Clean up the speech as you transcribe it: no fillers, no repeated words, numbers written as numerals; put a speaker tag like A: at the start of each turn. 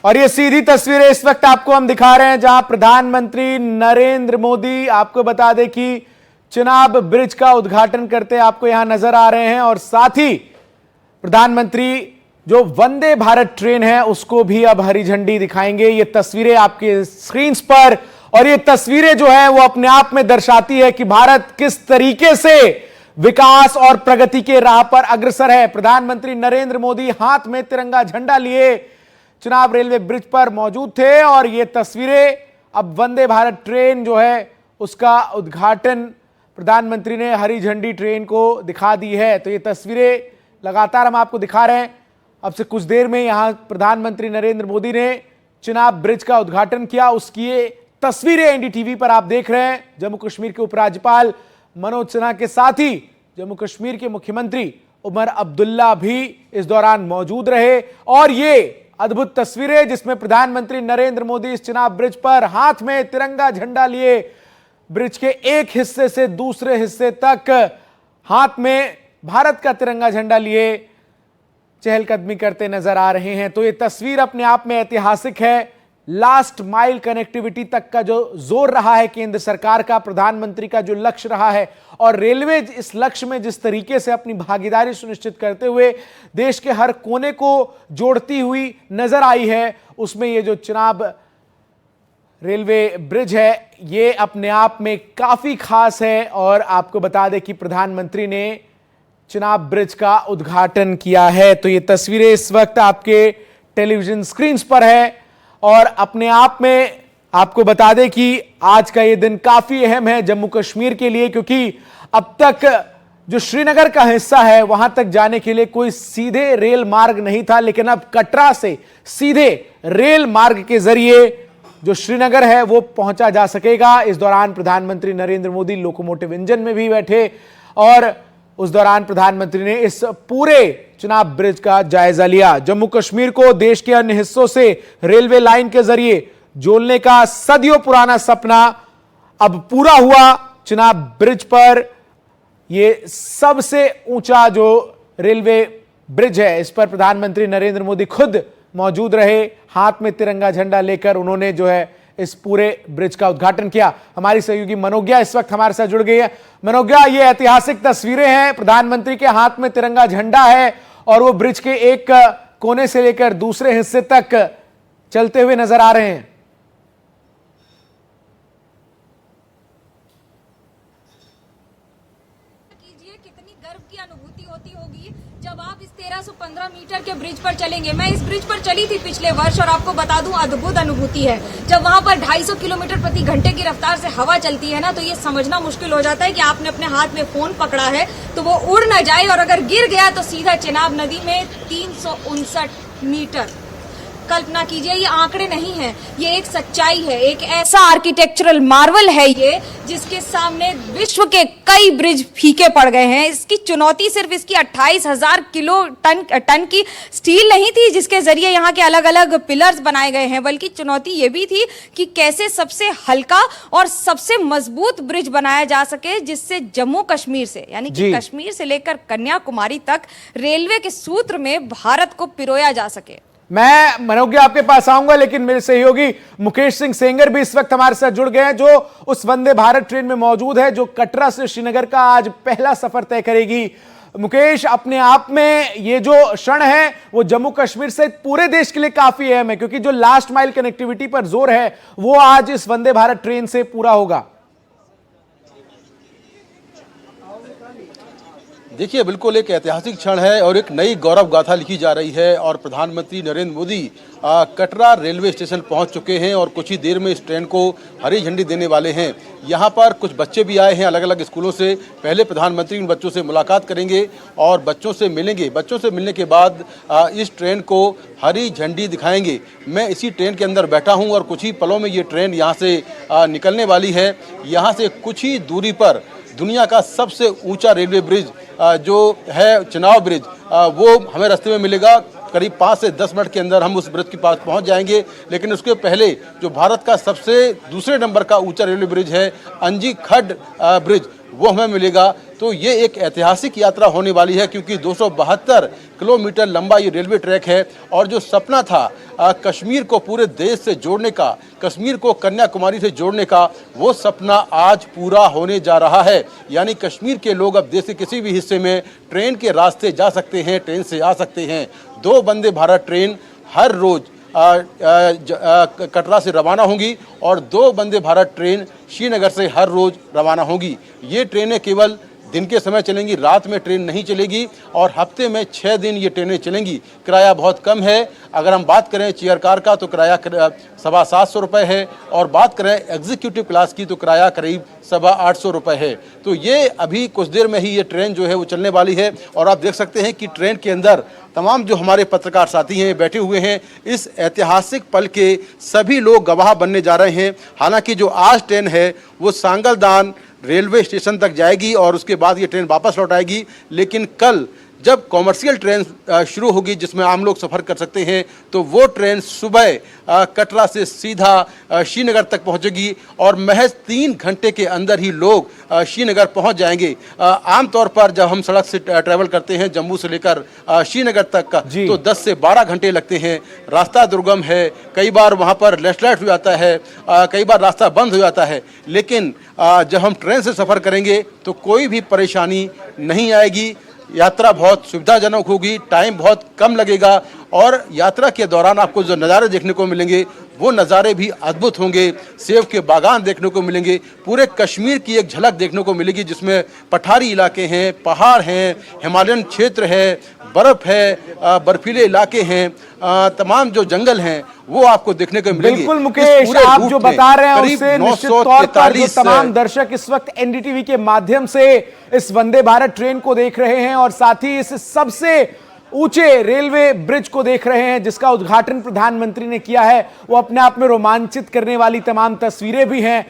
A: और ये सीधी तस्वीरें इस वक्त आपको हम दिखा रहे हैं जहां प्रधानमंत्री नरेंद्र मोदी आपको बता दें कि चिनाब ब्रिज का उद्घाटन करते आपको यहां नजर आ रहे हैं और साथ ही प्रधानमंत्री जो वंदे भारत ट्रेन है उसको भी अब हरी झंडी दिखाएंगे। ये तस्वीरें आपके स्क्रीन पर और ये तस्वीरें जो है वो अपने आप में दर्शाती है कि भारत किस तरीके से विकास और प्रगति के राह पर अग्रसर है। प्रधानमंत्री नरेंद्र मोदी हाथ में तिरंगा झंडा लिए चिनाब रेलवे ब्रिज पर मौजूद थे और ये तस्वीरें अब वंदे भारत ट्रेन जो है उसका उद्घाटन प्रधानमंत्री ने हरी झंडी ट्रेन को दिखा दी है। तो ये तस्वीरें लगातार हम आपको दिखा रहे हैं। अब से कुछ देर में यहां प्रधानमंत्री नरेंद्र मोदी ने चिनाब ब्रिज का उद्घाटन किया, उसकी ये तस्वीरें एनडीटीवी पर आप देख रहे हैं। जम्मू कश्मीर के उपराज्यपाल मनोज सिन्हा के साथ ही जम्मू कश्मीर के मुख्यमंत्री उमर अब्दुल्ला भी इस दौरान मौजूद रहे और ये अद्भुत तस्वीरें जिसमें प्रधानमंत्री नरेंद्र मोदी इस चिनाब ब्रिज पर हाथ में तिरंगा झंडा लिए ब्रिज के एक हिस्से से दूसरे हिस्से तक हाथ में भारत का तिरंगा झंडा लिए चहलकदमी करते नजर आ रहे हैं। तो ये तस्वीर अपने आप में ऐतिहासिक है। लास्ट माइल कनेक्टिविटी तक का जो जोर रहा है केंद्र सरकार का, प्रधानमंत्री का जो लक्ष्य रहा है और रेलवे इस लक्ष्य में जिस तरीके से अपनी भागीदारी सुनिश्चित करते हुए देश के हर कोने को जोड़ती हुई नजर आई है, उसमें ये जो चिनाब रेलवे ब्रिज है ये अपने आप में काफी खास है। और आपको बता दें कि प्रधानमंत्री ने चिनाब ब्रिज का उद्घाटन किया है। तो ये तस्वीरें इस वक्त आपके टेलीविजन स्क्रीन पर है और अपने आप में आपको बता दें कि आज का ये दिन काफी अहम है जम्मू कश्मीर के लिए, क्योंकि अब तक जो श्रीनगर का हिस्सा है वहां तक जाने के लिए कोई सीधे रेल मार्ग नहीं था, लेकिन अब कटरा से सीधे रेल मार्ग के जरिए जो श्रीनगर है वो पहुंचा जा सकेगा। इस दौरान प्रधानमंत्री नरेंद्र मोदी लोकोमोटिव इंजन में भी बैठे और उस दौरान प्रधानमंत्री ने इस पूरे चिनाब ब्रिज का जायजा लिया। जम्मू कश्मीर को देश के अन्य हिस्सों से रेलवे लाइन के जरिए जोड़ने का सदियों पुराना सपना अब पूरा हुआ। चिनाब ब्रिज पर यह सबसे ऊंचा जो रेलवे ब्रिज है इस पर प्रधानमंत्री नरेंद्र मोदी खुद मौजूद रहे। हाथ में तिरंगा झंडा लेकर उन्होंने जो है इस पूरे ब्रिज का उद्घाटन किया। हमारी सहयोगी मनोज्ञा इस वक्त हमारे साथ जुड़ गई है। मनोज्ञा, ये ऐतिहासिक तस्वीरें हैं, प्रधानमंत्री के हाथ में तिरंगा झंडा है और वो ब्रिज के एक कोने से लेकर दूसरे हिस्से तक चलते हुए नजर आ रहे हैं।
B: कितनी गर्व की अनुभूति होती होगी जब आप इस 1315 मीटर के ब्रिज पर चलेंगे। मैं इस ब्रिज पर चली थी पिछले वर्ष और आपको बता दूं अद्भुत अनुभूति है। जब वहां पर 250 किलोमीटर प्रति घंटे की रफ्तार से हवा चलती है ना, तो ये समझना मुश्किल हो जाता है कि आपने अपने हाथ में फोन पकड़ा है तो वो उड़ न जाए और अगर गिर गया तो सीधा चिनाब नदी में 359 मीटर। कल्पना कीजिए, ये आंकड़े नहीं हैं, ये एक सच्चाई है, एक ऐसा आर्किटेक्चरल मार्वल है ये जिसके सामने विश्व के कई ब्रिज फीके पड़ गए हैं। इसकी चुनौती सिर्फ इसकी 28,000 किलो टन की स्टील नहीं थी जिसके जरिए यहाँ के अलग अलग पिलर्स बनाए गए हैं, बल्कि चुनौती ये भी थी कि कैसे सबसे हल्का और सबसे मजबूत ब्रिज बनाया जा सके जिससे जम्मू कश्मीर से यानी कि कश्मीर से लेकर कन्याकुमारी तक रेलवे के सूत्र में भारत को पिरोया जा सके।
A: मैं मनोज्ञा आपके पास आऊंगा, लेकिन मेरे सहयोगी मुकेश सिंह सेंगर भी इस वक्त हमारे साथ जुड़ गए हैं जो उस वंदे भारत ट्रेन में मौजूद है जो कटरा से श्रीनगर का आज पहला सफर तय करेगी। मुकेश, अपने आप में ये जो क्षण है वो जम्मू कश्मीर से पूरे देश के लिए काफी अहम है, क्योंकि जो लास्ट माइल कनेक्टिविटी पर जोर है वो आज इस वंदे भारत ट्रेन से पूरा होगा।
C: देखिए, बिल्कुल एक ऐतिहासिक क्षण है और एक नई गौरव गाथा लिखी जा रही है और प्रधानमंत्री नरेंद्र मोदी कटरा रेलवे स्टेशन पहुंच चुके हैं और कुछ ही देर में इस ट्रेन को हरी झंडी देने वाले हैं। यहां पर कुछ बच्चे भी आए हैं अलग अलग स्कूलों से। पहले प्रधानमंत्री उन बच्चों से मुलाकात करेंगे और बच्चों से मिलेंगे। बच्चों से मिलने के बाद इस ट्रेन को हरी झंडी दिखाएंगे। मैं इसी ट्रेन के अंदर बैठा हूँ और कुछ ही पलों में ये ट्रेन यहाँ से निकलने वाली है। यहाँ से कुछ ही दूरी पर दुनिया का सबसे ऊंचा रेलवे ब्रिज जो है चिनाब ब्रिज, वो हमें रास्ते में मिलेगा। करीब 5 से 10 मिनट के अंदर हम उस ब्रिज के पास पहुंच जाएंगे। लेकिन उसके पहले जो भारत का सबसे दूसरे नंबर का ऊंचा रेलवे ब्रिज है अंजी खड्ड ब्रिज, वो हमें मिलेगा। तो ये एक ऐतिहासिक यात्रा होने वाली है, क्योंकि 272 किलोमीटर लंबा ये रेलवे ट्रैक है। और जो सपना था कश्मीर को पूरे देश से जोड़ने का, कश्मीर को कन्याकुमारी से जोड़ने का, वो सपना आज पूरा होने जा रहा है। यानी कश्मीर के लोग अब देश के किसी भी हिस्से में ट्रेन के रास्ते जा सकते हैं, ट्रेन से आ सकते हैं। 2 वंदे भारत ट्रेन हर रोज कटरा से रवाना होंगी और 2 वंदे भारत ट्रेन श्रीनगर से हर रोज रवाना होंगी। ये ट्रेनें केवल दिन के समय चलेंगी, रात में ट्रेन नहीं चलेगी और हफ्ते में 6 दिन ये ट्रेनें चलेंगी। किराया बहुत कम है। अगर हम बात करें चेयर कार का तो किराया 725 रुपये है और बात करें एग्जीक्यूटिव क्लास की तो किराया करीब 825 रुपये है। तो ये अभी कुछ देर में ही ये ट्रेन जो है वो चलने वाली है। और आप देख सकते हैं कि ट्रेन के अंदर तमाम जो हमारे पत्रकार साथी हैं बैठे हुए हैं। इस ऐतिहासिक पल के सभी लोग गवाह बनने जा रहे हैं। हालांकि जो आज ट्रेन है वो सांगलदान रेलवे स्टेशन तक जाएगी और उसके बाद ये ट्रेन वापस लौट आएगी। लेकिन कल जब कॉमर्शियल ट्रेन शुरू होगी जिसमें आम लोग सफ़र कर सकते हैं, तो वो ट्रेन सुबह कटरा से सीधा श्रीनगर तक पहुंचेगी और महज 3 घंटे के अंदर ही लोग श्रीनगर पहुंच जाएंगे। आमतौर पर जब हम सड़क से ट्रैवल करते हैं जम्मू से लेकर श्रीनगर तक का, तो 10 से 12 घंटे लगते हैं। रास्ता दुर्गम है, कई बार वहाँ पर लैंडस्लाइड हो जाता है, कई बार रास्ता बंद हो जाता है। लेकिन जब हम ट्रेन से सफ़र करेंगे तो कोई भी परेशानी नहीं आएगी। यात्रा बहुत सुविधाजनक होगी, टाइम बहुत कम लगेगा और यात्रा के दौरान आपको जो नज़ारे देखने को मिलेंगे वो नज़ारे भी अद्भुत होंगे। सेब के बागान देखने को मिलेंगे, पूरे कश्मीर की एक झलक देखने को मिलेगी जिसमें पठारी इलाके हैं, पहाड़ हैं, हिमालयन क्षेत्र है, बर्फ़ है, बर्फीले इलाके हैं, तमाम जो जंगल हैं वो आपको देखने को मिलेंगे।
A: बिल्कुल मुकेश, आप जो बता रहे हैं उससे निश्चित तौर पर जो तमाम दर्शक इस वक्त एनडीटीवी के माध्यम से इस वंदे भारत ट्रेन को देख रहे हैं और साथ ही इस सबसे ऊंचे रेलवे ब्रिज को देख रहे हैं जिसका उद्घाटन प्रधानमंत्री ने किया है, वो अपने आप में रोमांचित करने वाली तमाम तस्वीरें भी हैं।